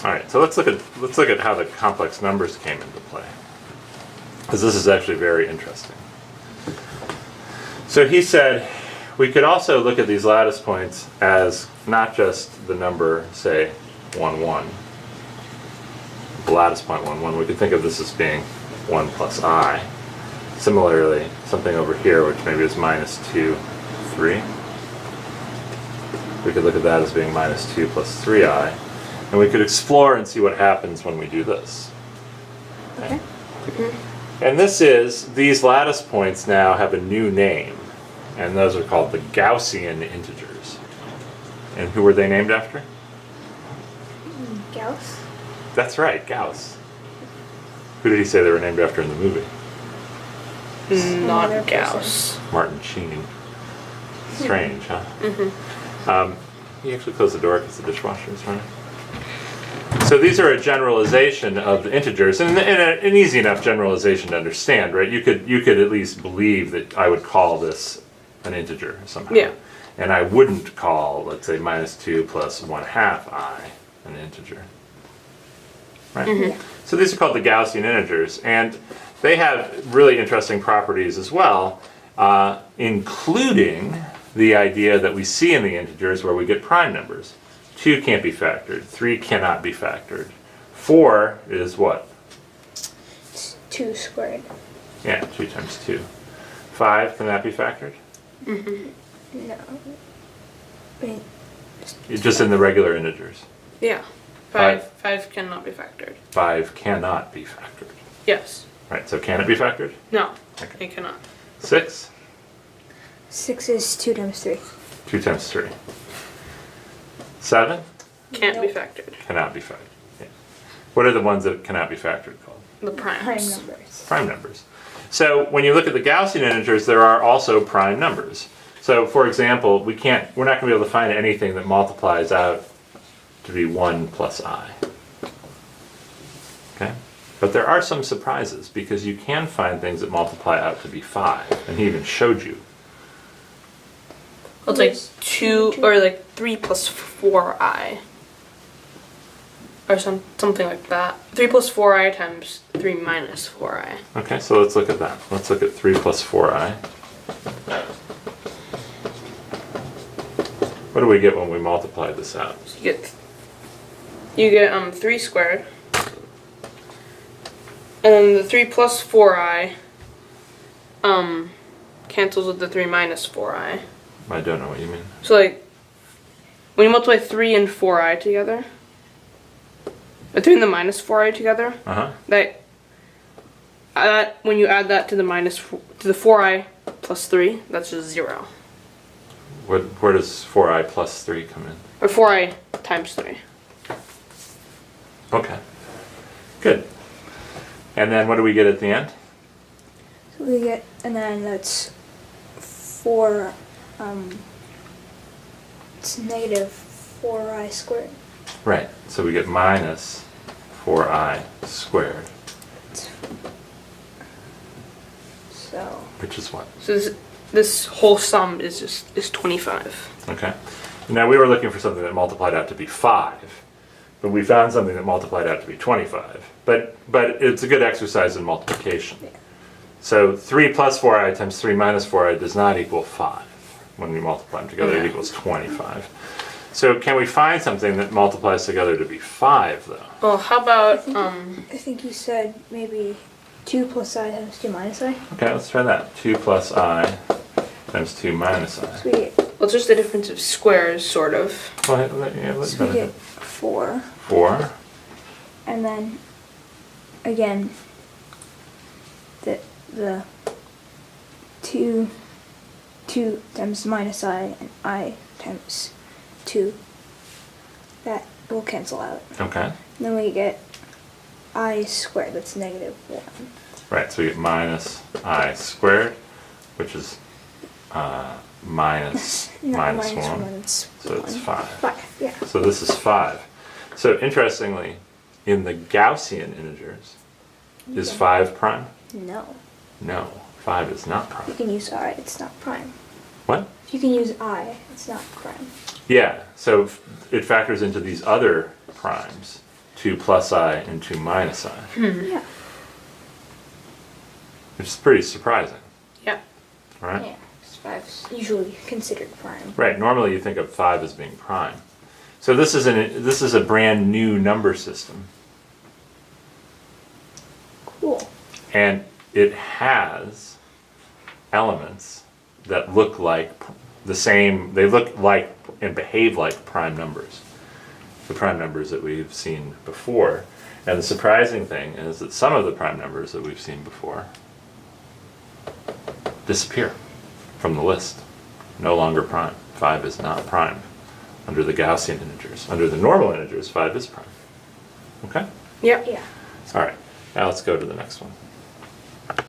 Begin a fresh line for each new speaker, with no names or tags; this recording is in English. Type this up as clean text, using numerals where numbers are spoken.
All right, so let's look at how the complex numbers came into play, because this is actually very interesting. So he said we could also look at these lattice points as not just the number, say, 1, 1. The lattice point 1, 1. We could think of this as being 1 plus I. Similarly, something over here, which maybe is minus 2, 3. We could look at that as being minus 2 plus 3i. And we could explore and see what happens when we do this.
Okay.
And these lattice points now have a new name. And those are called the Gaussian integers. And who were they named after?
Gauss.
That's right, Gauss. Who did he say they were named after in the movie?
Not Gauss.
Martin Sheen. Strange, huh? You actually close the door because the dishwasher is running. So these are a generalization of the integers, and an easy enough generalization to understand, right? You could at least believe that I would call this an integer somehow.
Yeah.
And I wouldn't call, let's say, minus 2 plus 1/2 I an integer. Right? So these are called the Gaussian integers, and they have really interesting properties as well, including the idea that we see in the integers where we get prime numbers. 2 can't be factored, 3 cannot be factored. 4 is what?
It's 2 squared.
Yeah, 2 times 2. 5, can that be factored?
No. Wait.
It's just in the regular integers.
Yeah. 5 cannot be factored.
5 cannot be factored.
Yes.
Right, so can it be factored?
No.
Okay.
It cannot.
6?
6 is 2 times 3.
2 times 3. 7?
Can't be
Nope.
factored.
Cannot be factored. Yeah. What are the ones that cannot be factored called?
The primes.
Prime numbers.
Prime numbers. So when you look at the Gaussian integers, there are also prime numbers. So for example, we're not going to be able to find anything that multiplies out to be 1 plus I. Okay? But there are some surprises, because you can find things that multiply out to be 5, and he even showed you.
Well, it's like 2 or like 3 plus 4i. Or something like that. 3 plus 4i times 3 minus 4i.
Okay, so let's look at that. Let's look at 3 plus 4i. What do we get when we multiply this out?
So you get 3 squared. And then the 3 plus 4i cancels with the 3 minus 4i.
I don't know what you mean.
So like when you multiply 3 and 4i together, or 3 and the minus 4i together, that when you add that to the 4i plus 3, that's just 0.
Where does 4i plus 3 come in?
Or 4i times 3.
Okay. Good. And then what do we get at the end?
So we get, and then that's 4, it's negative 4i squared.
Right. So we get minus 4i squared.
So.
Which is what?
So this whole sum is 25.
Okay. Now we were looking for something that multiplied out to be 5, but we found something that multiplied out to be 25. But it's a good exercise in multiplication.
Yeah.
So 3 plus 4i times 3 minus 4i does not equal 5. When we multiply them together, it equals 25. So can we find something that multiplies together to be 5, though?
Well, how about
I think you said maybe 2 plus I times 2 minus I.
Okay, let's try that. 2 plus I times 2 minus I.
So we get,
well, it's just the difference of squares, sort of.
Well, yeah, let's
so we get 4.
4.
And then again the 2 times minus I and I times 2, that will cancel out.
Okay.
And then we get I squared, that's negative 1.
Right, so we get minus I squared, which is minus minus 1. So it's 5.
5, yeah.
So this is 5. So interestingly, in the Gaussian integers, is 5 prime?
No.
No, 5 is not prime.
You can use I, it's not prime.
What?
If you can use I, it's not prime.
Yeah, so it factors into these other primes. 2 plus I and 2 minus I,
Yeah.
which is pretty surprising,
Yeah.
right?
Yeah. 5's usually considered prime.
Right, normally you think of 5 as being prime. So this is a brand new number system,
Cool.
and it has elements that look like the same, they look like and behave like prime numbers, the prime numbers that we've seen before. And the surprising thing is that some of the prime numbers that we've seen before disappear from the list. No longer prime. 5 is not prime under the Gaussian integers. Under the normal integers, 5 is prime. Okay?
Yep.
Yeah.
All right, now let's go to the next one.